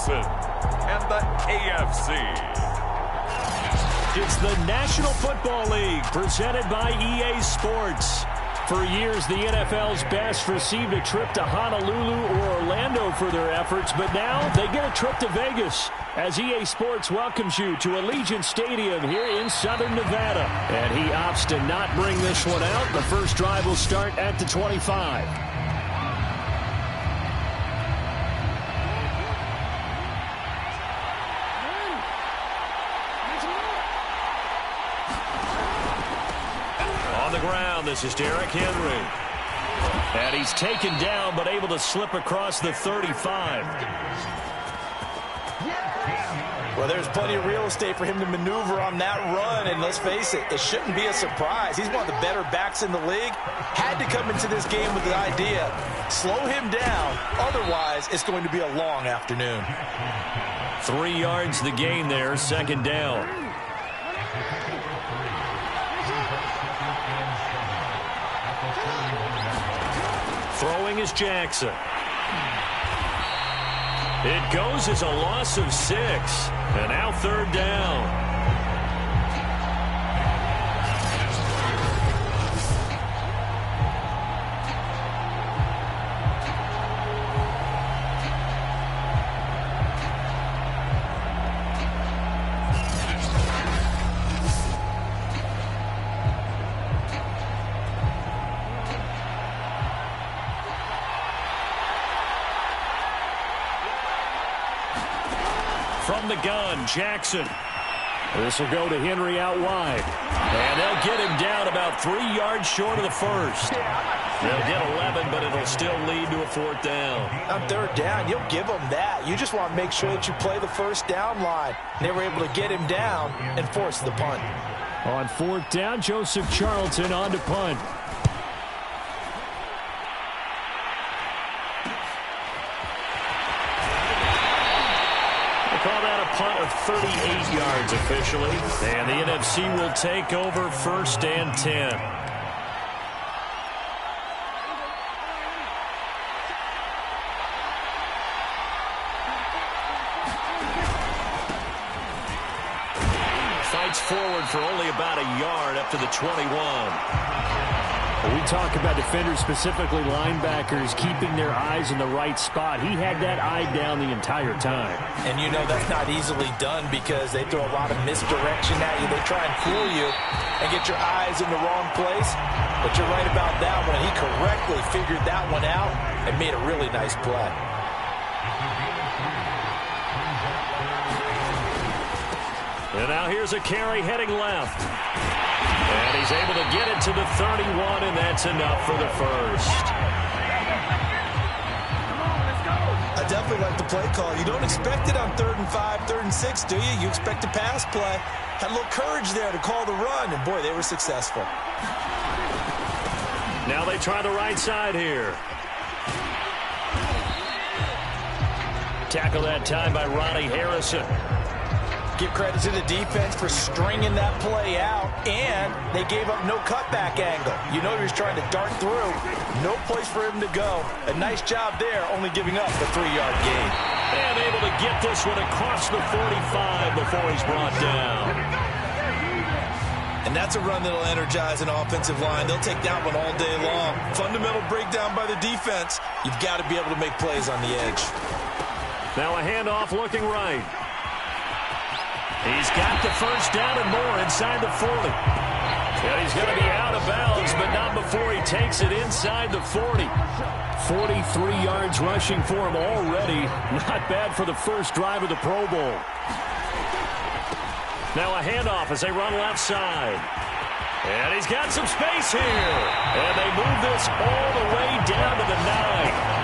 Wilson and the AFC. It's the National Football League presented by EA Sports. For years, the NFL's best received a trip to Honolulu or Orlando for their efforts, but now they get a trip to Vegas as EA Sports welcomes you to Allegiant Stadium here in Southern Nevada. And he opts to not bring this one out. The first drive will start at the 25. This is Derrick Henry. And he's taken down, but able to slip across the 35. Well, there's plenty of real estate for him to maneuver on that run, and let's face it, it shouldn't be a surprise. He's one of the better backs in the league. Had to come into this game with the idea, slow him down, otherwise it's going to be a long afternoon. 3 yards the gain there, second down. Throwing is Jackson. It goes as a loss of 6. And now third down. From the gun, Jackson. This will go to Henry out wide. And they'll get him down about 3 yards short of the first. They'll get 11, but it'll still lead to a fourth down. On third down, you'll give them that. You just want to make sure that you play the first down line. They were able to get him down and force the punt. On fourth down, Joseph Charlton on to punt. Punt of 38 yards officially. And the NFC will take over first and 10. Fights forward for only about a yard up to the 21. We talk about defenders, specifically linebackers, keeping their eyes in the right spot. He had that eye down the entire time. And you know that's not easily done because they throw a lot of misdirection at you. They try and fool you and get your eyes in the wrong place. But you're right about that one. He correctly figured that one out and made a really nice play. And now here's a carry heading left. And he's able to get it to the 31, and that's enough for the first. I definitely like the play call. You don't expect it on 3rd and 5, 3rd and 6, do you? You expect a pass play. Had a little courage there to call the run, and boy, they were successful. Now they try the right side here. Tackle that time by Ronnie Harrison. Give credit to the defense for stringing that play out, and they gave up no cutback angle. You know he was trying to dart through. No place for him to go. A nice job there, only giving up the 3-yard gain. And able to get this one across the 45 before he's brought down. And that's a run that'll energize an offensive line. They'll take that one all day long. Fundamental breakdown by the defense. You've got to be able to make plays on the edge. Now a handoff looking right. He's got the first down and more inside the 40. And he's going to be out of bounds, but not before he takes it inside the 40. 43 yards rushing for him already. Not bad for the first drive of the Pro Bowl. Now a handoff as they run left side. And he's got some space here. And they move this all the way down to the 9.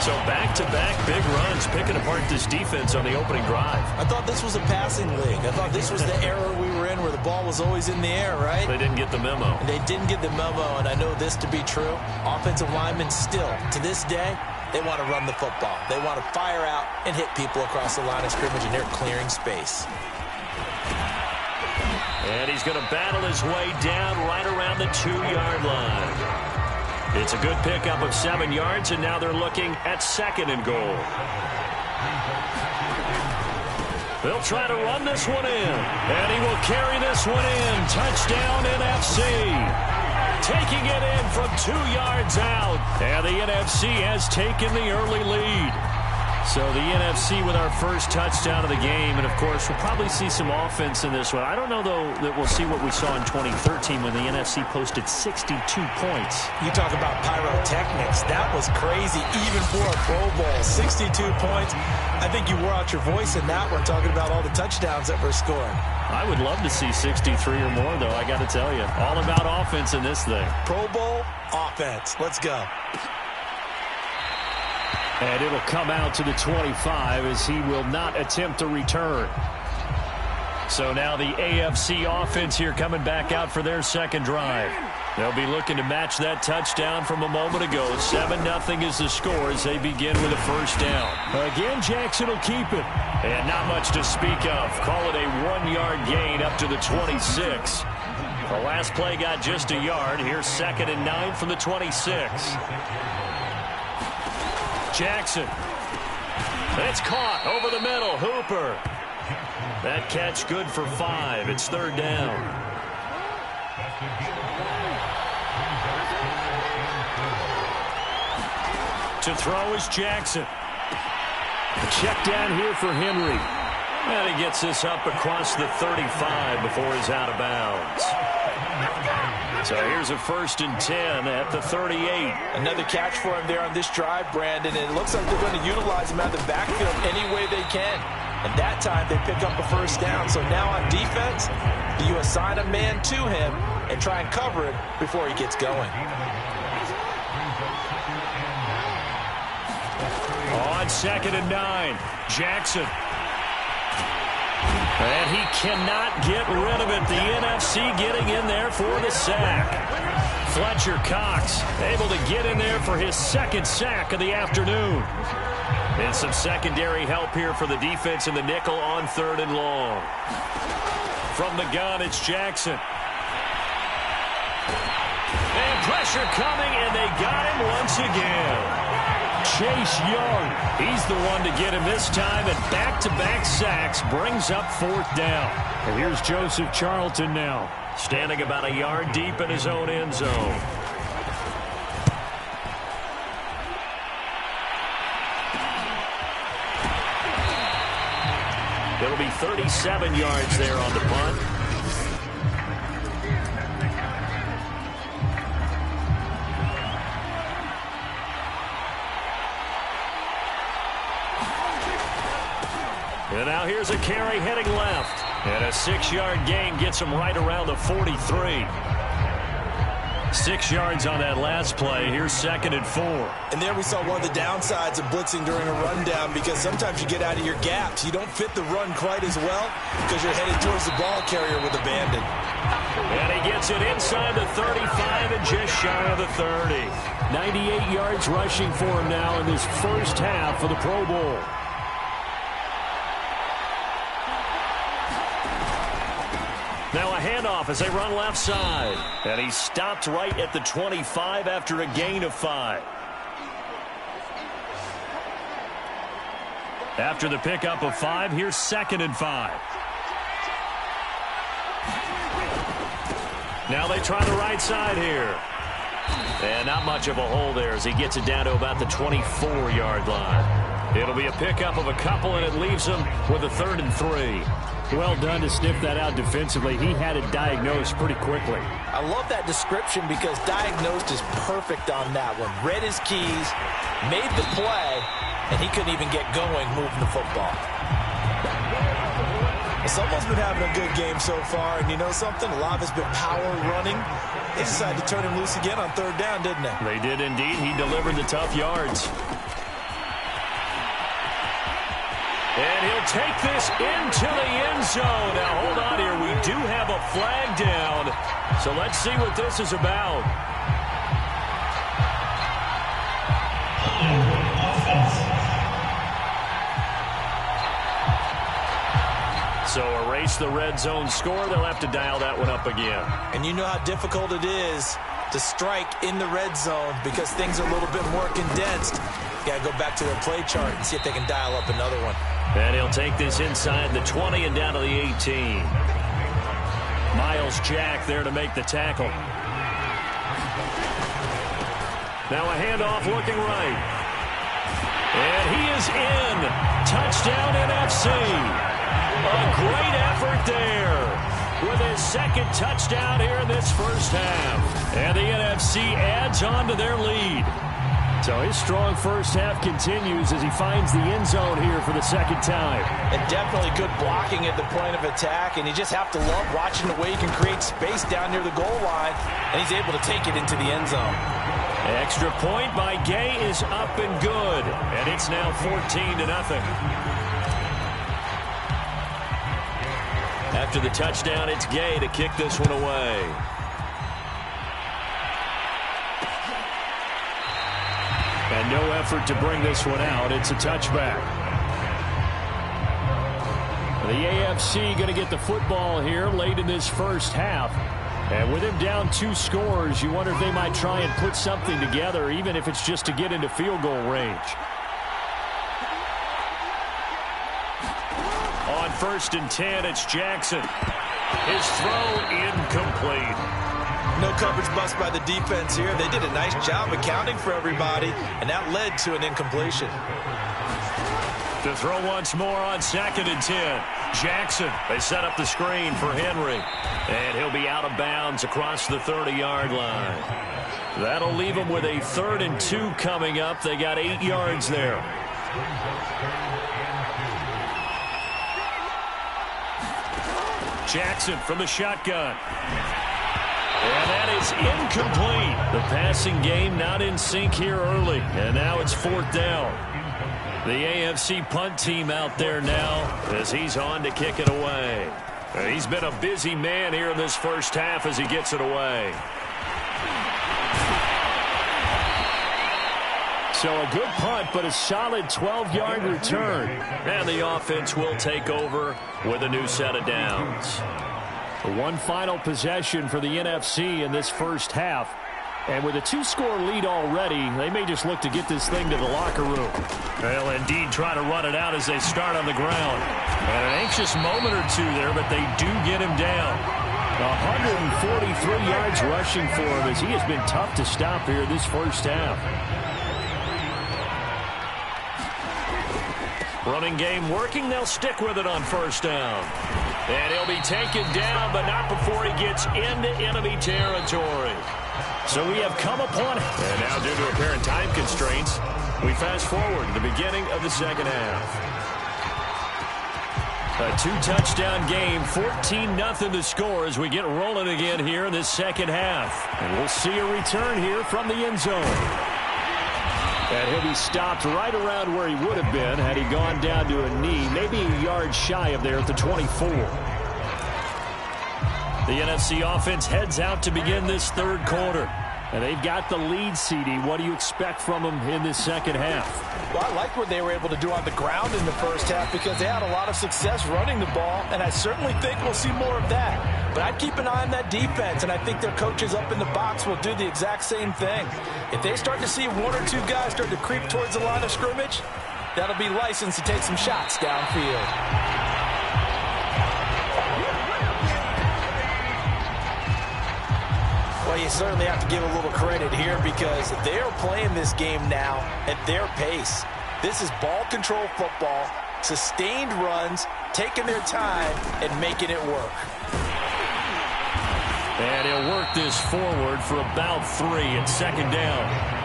So back-to-back big runs, picking apart this defense on the opening drive. I thought this was a passing league. I thought this was the era we were in where the ball was always in the air, right? They didn't get the memo. And they didn't get the memo, and I know this to be true. Offensive linemen still, to this day, they want to run the football. They want to fire out and hit people across the line of scrimmage, and they're clearing space. And he's going to battle his way down right around the 2-yard line. It's a good pickup of 7 yards, and now they're looking at 2nd and goal. They'll try to run this one in, and he will carry this one in. Touchdown, NFC. Taking it in from 2 yards out, and the NFC has taken the early lead. So the NFC with our first touchdown of the game, and of course we'll probably see some offense in this one. I don't know, though, that we'll see what we saw in 2013 when the NFC posted 62 points. You talk about pyrotechnics. That was crazy, even for a Pro Bowl. 62 points. I think you wore out your voice in that one, talking about all the touchdowns that were scored. I would love to see 63 or more, though, I got to tell you. All about offense in this thing. Pro Bowl offense. Let's go. And it'll come out to the 25 as he will not attempt to return. So now the AFC offense here coming back out for their second drive. They'll be looking to match that touchdown from a moment ago. 7-0 is the score as they begin with a first down. Again, Jackson will keep it. And not much to speak of. Call it a 1-yard gain up to the 26. The last play got just a yard. Here's 2nd and 9 from the 26. Jackson. It's caught over the middle. Hooper. That catch good for 5. It's 3rd down. To throw is Jackson. A check down here for Henry. And he gets this up across the 35 before he's out of bounds. So here's a 1st and 10 at the 38. Another catch for him there on this drive, Brandon. And it looks like they're going to utilize him out of the backfield any way they can. And that time they pick up a first down. So now on defense, do you assign a man to him and try and cover it before he gets going? On 2nd and 9, Jackson. And he cannot get rid of it. The NFC getting in there for the sack. Fletcher Cox able to get in there for his 2nd sack of the afternoon. And some secondary help here for the defense in the nickel on 3rd and long. From the gun, it's Jackson. And pressure coming, and they got him once again. Chase Young, he's the one to get him this time, and back-to-back sacks brings up 4th down. And here's Joseph Charlton now, standing about a yard deep in his own end zone. It'll be 37 yards there on the punt. And now here's a carry heading left. And a 6-yard gain gets him right around the 43. 6 yards on that last play. Here's 2nd and 4. And there we saw one of the downsides of blitzing during a rundown, because sometimes you get out of your gaps. You don't fit the run quite as well because you're headed towards the ball carrier with abandon. And he gets it inside the 35 and just shy of the 30. 98 yards rushing for him now in this first half of the Pro Bowl. Now a handoff as they run left side. And he stopped right at the 25 after a gain of 5. After the pickup of 5, here's 2nd and 5. Now they try the right side here. And not much of a hole there as he gets it down to about the 24-yard line. It'll be a pickup of a couple, and it leaves him with a 3rd and 3. Well done to sniff that out defensively. He had it diagnosed pretty quickly. I love that description because diagnosed is perfect on that one. Read his keys, made the play, and he couldn't even get going moving the football. Someone's been having a good game so far, and you know something? A lot of it's been power running. They decided to turn him loose again on 3rd down, didn't they? They did indeed. He delivered the tough yards. And he'll take this into the end zone. Now, hold on here. We do have a flag down. So let's see what this is about. So erase the red zone score. They'll have to dial that one up again. And you know how difficult it is to strike in the red zone because things are a little bit more condensed. Got to go back to their play chart and see if they can dial up another one. And he'll take this inside the 20 and down to the 18. Miles Jack there to make the tackle. Now a handoff looking right. And he is in. Touchdown NFC. A great effort there with his second touchdown here in this first half. And the NFC adds on to their lead. So his strong first half continues as he finds the end zone here for the second time. And definitely good blocking at the point of attack. And you just have to love watching the way he can create space down near the goal line. And he's able to take it into the end zone. Extra point by Gay is up and good. And it's now 14-0. After the touchdown, it's Gay to kick this one away. And no effort to bring this one out. It's a touchback. The AFC going to get the football here late in this first half. And with him down 2 scores, you wonder if they might try and put something together, even if it's just to get into field goal range. On 1st and 10, it's Jackson. His throw incomplete. No coverage bust by the defense here. They did a nice job accounting for everybody, and that led to an incompletion. To throw once more on 2nd and 10. Jackson, they set up the screen for Henry. And he'll be out of bounds across the 30-yard line. That'll leave them with a 3rd and 2 coming up. They got 8 yards there. Jackson from the shotgun. And that is incomplete. The passing game not in sync here early. And now it's 4th down. The AFC punt team out there now as he's on to kick it away. He's been a busy man here in this first half as he gets it away. So a good punt, but a solid 12-yard return. And the offense will take over with a new set of downs. One final possession for the NFC in this first half. And with a 2-score lead already, they may just look to get this thing to the locker room. They'll indeed try to run it out as they start on the ground. And an anxious moment or two there, but they do get him down. 143 yards rushing for him as he has been tough to stop here this first half. Running game working. They'll stick with it on 1st down. And he'll be taken down, but not before he gets into enemy territory. So we have come upon it. And now due to apparent time constraints, we fast forward to the beginning of the second half. A 2-touchdown game, 14-0 to score as we get rolling again here in this second half. And we'll see a return here from the end zone. And he'll be stopped right around where he would have been had he gone down to a knee, maybe a yard shy of there at the 24. The NFC offense heads out to begin this 3rd quarter. And they've got the lead, CD. What do you expect from them in this second half? Well, I like what they were able to do on the ground in the first half because they had a lot of success running the ball, and I certainly think we'll see more of that. But I'd keep an eye on that defense, and I think their coaches up in the box will do the exact same thing. If they start to see 1 or 2 guys start to creep towards the line of scrimmage, that'll be licensed to take some shots downfield. Well, you certainly have to give a little credit here because they are playing this game now at their pace. This is ball control football, sustained runs, taking their time, and making it work. And he'll work this forward for about 3 at 2nd down.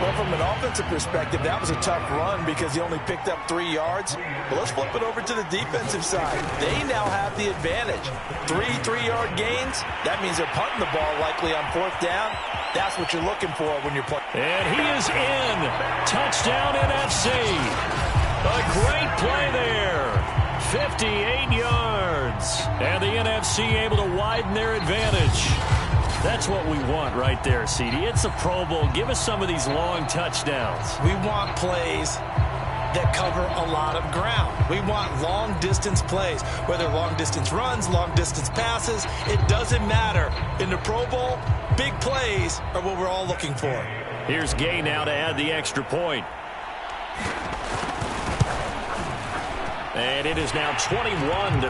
Well, from an offensive perspective, that was a tough run because he only picked up 3 yards. But let's flip it over to the defensive side. They now have the advantage. 3 3-yard gains, that means they're punting the ball likely on 4th down. That's what you're looking for when you're playing. And he is in. Touchdown NFC. A great play there. 58 yards. And the NFC able to widen their advantage. That's what we want right there, CD. It's a Pro Bowl. Give us some of these long touchdowns. We want plays that cover a lot of ground. We want long-distance plays, whether long-distance runs, long-distance passes. It doesn't matter. In the Pro Bowl, big plays are what we're all looking for. Here's Gay now to add the extra point. And it is now 21-0.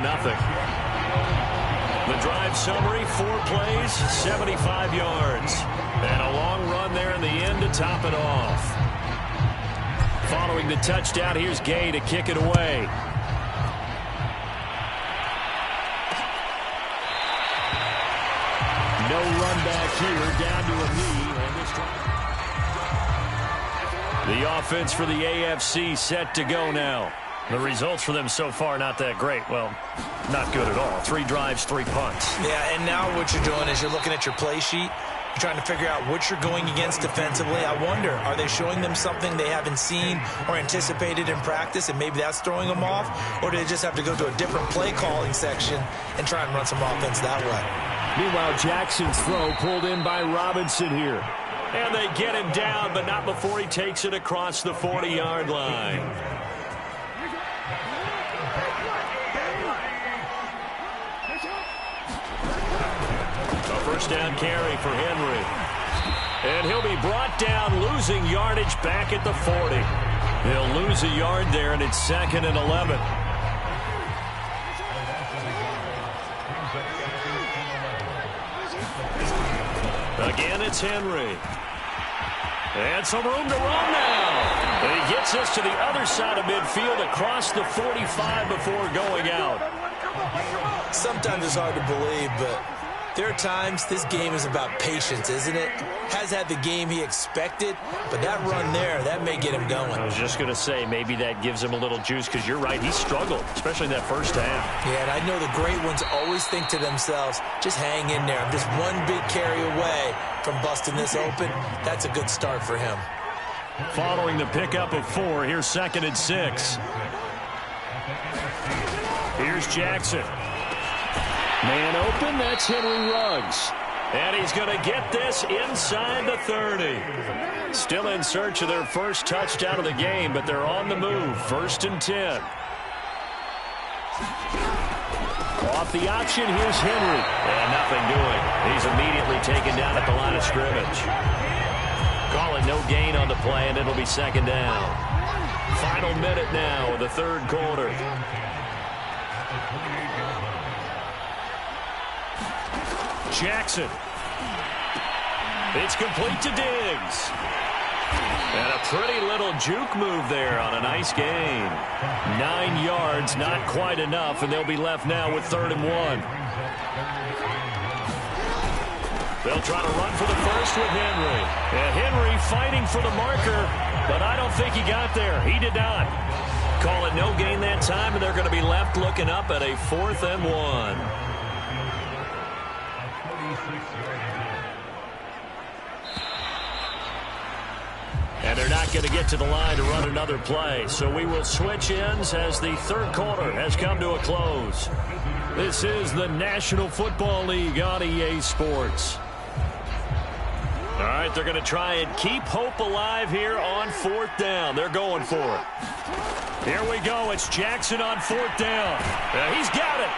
The drive summary, 4 plays, 75 yards. And a long run there in the end to top it off. Following the touchdown, here's Gay to kick it away. No run back here, down to a knee. And this time, the offense for the AFC set to go now. The results for them so far not that great. Well, not good at all. 3 drives, 3 punts. Yeah, and now what you're doing is you're looking at your play sheet. You're trying to figure out what you're going against defensively. I wonder, are they showing them something they haven't seen or anticipated in practice, and maybe that's throwing them off? Or do they just have to go to a different play calling section and try and run some offense that way? Meanwhile, Jackson's throw pulled in by Robinson here. And they get him down, but not before he takes it across the 40-yard line. First down carry for Henry. And he'll be brought down, losing yardage back at the 40. He'll lose a yard there, and it's 2nd and 11. Again, it's Henry. And some room to run now. And he gets us to the other side of midfield across the 45 before going out. Sometimes it's hard to believe, but there are times this game is about patience, isn't it? Has had the game he expected, but that run there, that may get him going. I was just going to say, maybe that gives him a little juice, because you're right, he struggled, especially in that first half. Yeah, and I know the great ones always think to themselves, just hang in there. I'm just one big carry away from busting this open. That's a good start for him. Following the pickup of 4, here's 2nd and 6. Here's Jackson. Man open, that's Henry Ruggs. And he's going to get this inside the 30. Still in search of their first touchdown of the game, but they're on the move. 1st and 10. Off the option, here's Henry. And nothing doing. He's immediately taken down at the line of scrimmage. Call it no gain on the play, and it'll be 2nd down. Final minute now of the 3rd quarter. Jackson. It's complete to Diggs. And a pretty little juke move there on a nice gain. 9 yards, not quite enough, and they'll be left now with 3rd and 1. They'll try to run for the first with Henry. And Henry fighting for the marker, but I don't think he got there. He did not. Call it no gain that time, and they're going to be left looking up at a 4th and 1. And they're not going to get to the line to run another play. So we will switch ends as the 3rd quarter has come to a close. This is the National Football League on EA Sports. All right, they're going to try and keep hope alive here on 4th down. They're going for it. Here we go. It's Jackson on 4th down. He's got it.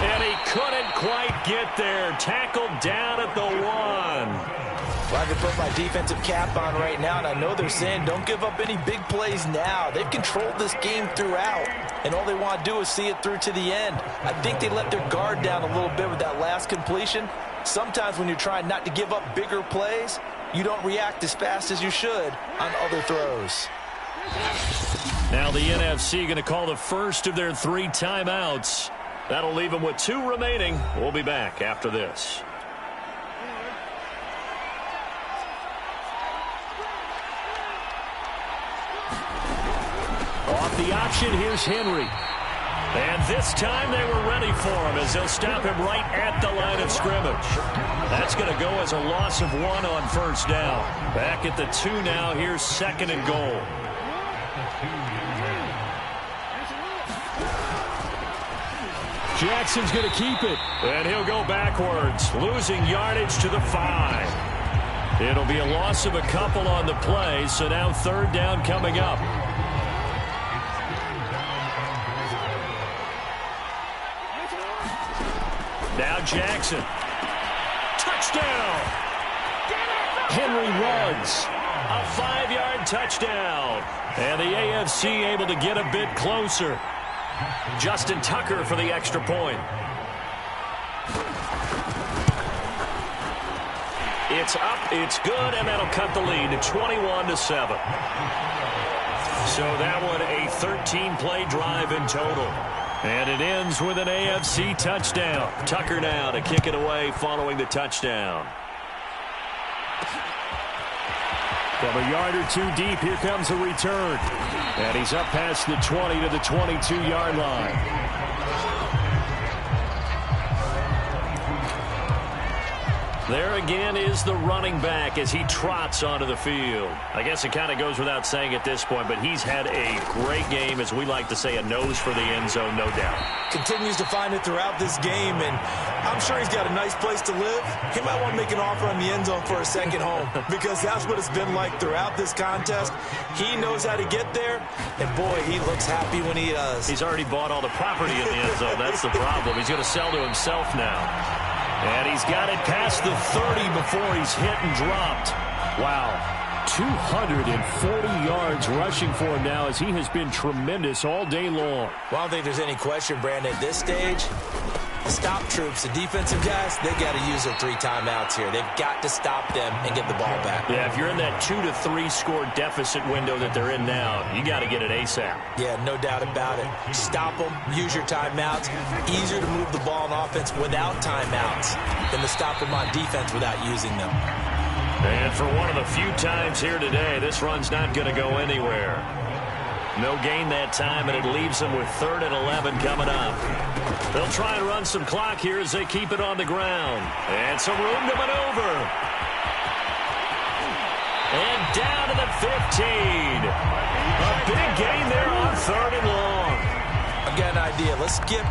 And he couldn't quite get there. Tackled down at the 1. Well, I can put my defensive cap on right now, and I know they're saying don't give up any big plays now. They've controlled this game throughout, and all they want to do is see it through to the end. I think they let their guard down a little bit with that last completion. Sometimes when you're trying not to give up bigger plays, you don't react as fast as you should on other throws. Now the NFC going to call the first of their 3 timeouts. That'll leave them with 2 remaining. We'll be back after this. Off the option, here's Henry. And this time they were ready for him as they'll stop him right at the line of scrimmage. That's going to go as a loss of 1 on 1st down. Back at the 2 now. Here's 2nd and goal. Jackson's going to keep it. And he'll go backwards, losing yardage to the 5. It'll be a loss of a couple on the play, so now 3rd down coming up. Now Jackson. Touchdown! Henry Ruggs. A 5-yard touchdown. And the AFC able to get a bit closer. Justin Tucker for the extra point. It's up, it's good, and that'll cut the lead to 21-7. So that one a 13-play drive in total. And it ends with an AFC touchdown. Tucker now to kick it away following the touchdown. From a yard or two deep, here comes a return. And he's up past the 20 to the 22-yard line. There again is the running back as he trots onto the field. I guess it kind of goes without saying at this point, but he's had a great game, as we like to say, a nose for the end zone, no doubt. Continues to find it throughout this game, and I'm sure he's got a nice place to live. He might want to make an offer on the end zone for a second home, because that's what it's been like throughout this contest. He knows how to get there, and boy, he looks happy when he does. He's already bought all the property in the end zone. That's the problem. He's going to sell to himself now. And he's got it past the 30 before he's hit and dropped. Wow. 240 yards rushing for him now as he has been tremendous all day long. Well, I don't think there's any question, Brandon, at this stage, the stop troops, the defensive guys, they got to use their 3 timeouts here. They've got to stop them and get the ball back. Yeah, if you're in that 2 to 3 score deficit window that they're in now, you got to get it ASAP. Yeah, no doubt about it. Stop them, use your timeouts. Easier to move the ball on offense without timeouts than to stop them on defense without using them. And for one of the few times here today, this run's not going to go anywhere. No gain that time, and it leaves them with 3rd and 11 coming up. They'll try and run some clock here as they keep it on the ground. And some room to maneuver. And down to the 15. A big gain there on 3rd and long. I've got an idea. Let's skip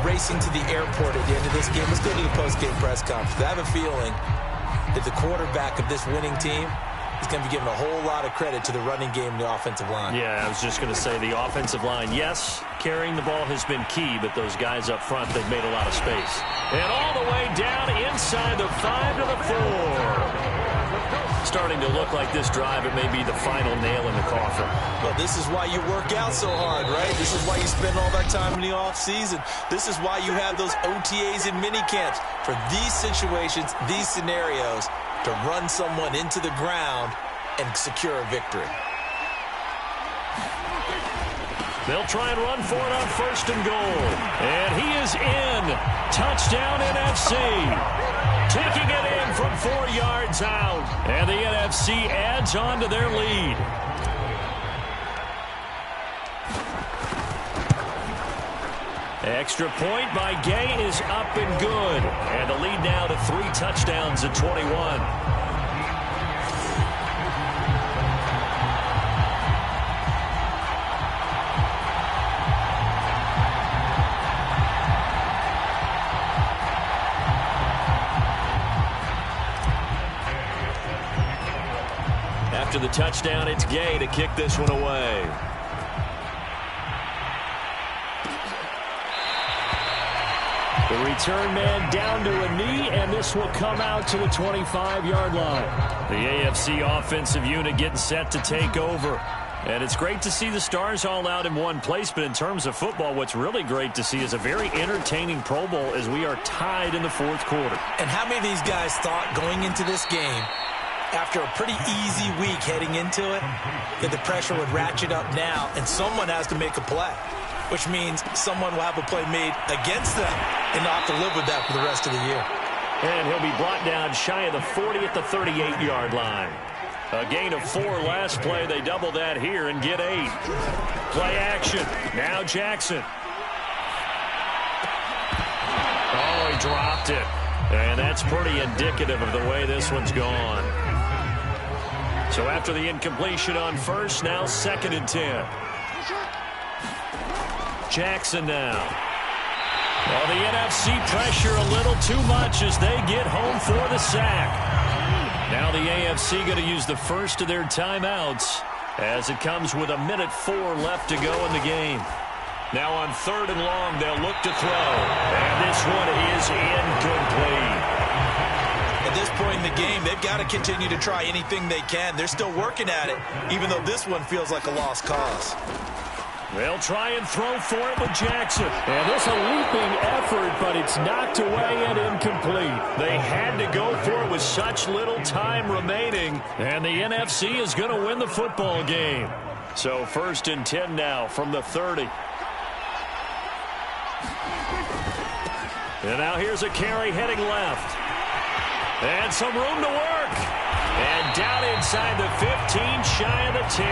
racing to the airport at the end of this game. Let's go to the post-game press conference. I have a feeling that the quarterback of this winning team is going to be given a whole lot of credit to the running game and the offensive line. Yeah, I was just going to say the offensive line, yes, carrying the ball has been key, but those guys up front, they've made a lot of space. And all the way down inside the 5 to the 4. Starting to look like this drive, it may be the final nail in the coffin. Well, this is why you work out so hard, right? This is why you spend all that time in the offseason. This is why you have those OTAs and minicamps for these situations, these scenarios, to run someone into the ground and secure a victory. They'll try and run for it on 1st and goal. And he is in. Touchdown NFC. Taking it in from 4 yards out. And the NFC adds on to their lead. Extra point by Gay is up and good. And the lead now to 3 touchdowns at 21. After the touchdown, it's Gay to kick this one away. The return man down to a knee, and this will come out to the 25-yard line. The AFC offensive unit getting set to take over. And it's great to see the stars all out in one place, but in terms of football, what's really great to see is a very entertaining Pro Bowl as we are tied in the 4th quarter. And how many of these guys thought going into this game, after a pretty easy week heading into it, that the pressure would ratchet up now and someone has to make a play, which means someone will have a play made against them and not have to live with that for the rest of the year. And he'll be brought down shy of the 40 at the 38-yard line. A gain of 4 last play. They double that here and get 8. Play action. Now Jackson. Oh, he dropped it. And that's pretty indicative of the way this one's gone. So after the incompletion on 1st, now 2nd and 10. Jackson now. Well, the NFC pressure a little too much as they get home for the sack. Now the AFC going to use the first of their timeouts as it comes with 1:04 left to go in the game. Now on 3rd and long, they'll look to throw. And this one is incomplete. At this point in the game, they've got to continue to try anything they can. They're still working at it, even though this one feels like a lost cause. They'll try and throw for it with Jackson. And this a leaping effort, but it's knocked away and incomplete. They had to go for it with such little time remaining. And the NFC is going to win the football game. So 1st and 10 now from the 30. And now here's a carry heading left. And some room to work. And down inside the 15, shy of the 10.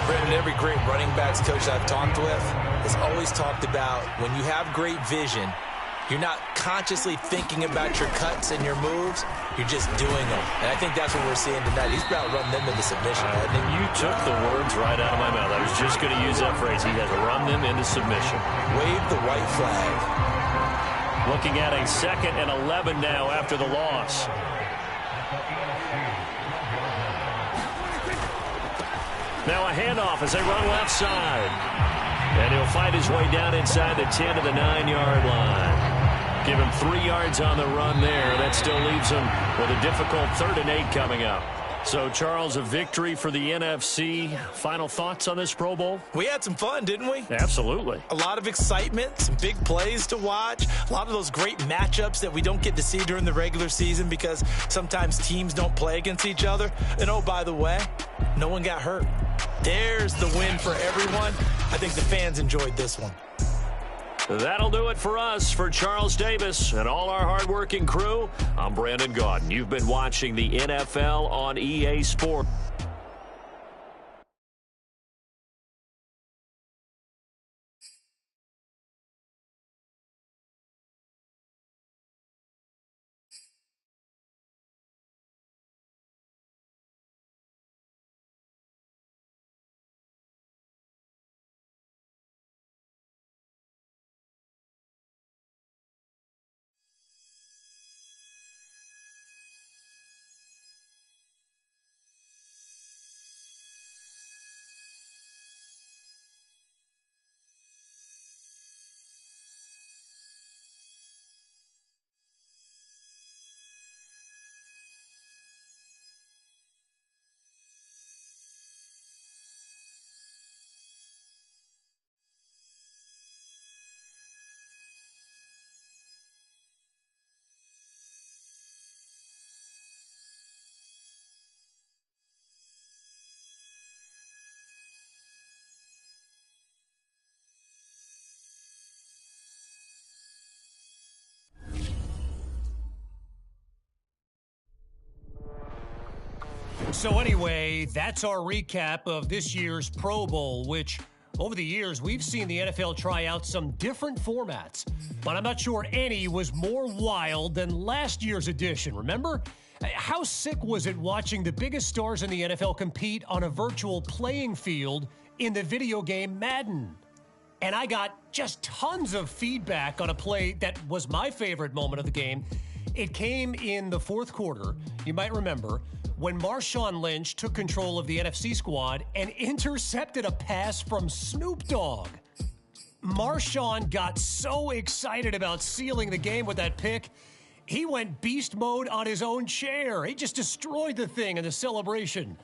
Brendan, every great running backs coach I've talked with has always talked about when you have great vision, you're not consciously thinking about your cuts and your moves. You're just doing them. And I think that's what we're seeing tonight. He's about to run them into submission. I think you took the words right out of my mouth. I was just going to use that phrase. He has run them into submission. Wave the white flag. Looking at a 2nd and 11 now after the loss. Now a handoff as they run left side. And he'll fight his way down inside the 10 to the 9-yard line. Give him 3 yards on the run there. That still leaves him with a difficult 3rd and 8 coming up. So, Charles, a victory for the NFC. Final thoughts on this Pro Bowl? We had some fun, didn't we? Absolutely. A lot of excitement, some big plays to watch, a lot of those great matchups that we don't get to see during the regular season because sometimes teams don't play against each other. And, oh, by the way, no one got hurt. There's the win for everyone. I think the fans enjoyed this one. That'll do it for us. For Charles Davis and all our hardworking crew, I'm Brandon Gaudin. You've been watching the NFL on EA Sports. So anyway, that's our recap of this year's Pro Bowl, which over the years we've seen the NFL try out some different formats, but I'm not sure any was more wild than last year's edition. Remember? How sick was it watching the biggest stars in the NFL compete on a virtual playing field in the video game Madden? And I got just tons of feedback on a play that was my favorite moment of the game. It came in the 4th quarter, you might remember, when Marshawn Lynch took control of the NFC squad and intercepted a pass from Snoop Dogg. Marshawn got so excited about sealing the game with that pick, he went beast mode on his own chair. He just destroyed the thing in the celebration.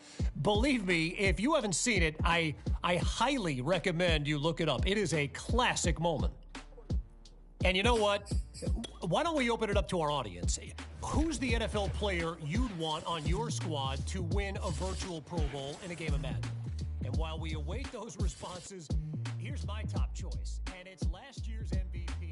Believe me, if you haven't seen it, I highly recommend you look it up. It is a classic moment. And you know what? Why don't we open it up to our audience? Who's the NFL player you'd want on your squad to win a virtual Pro Bowl in a game of Madden? And while we await those responses, here's my top choice, and it's last year's MVP.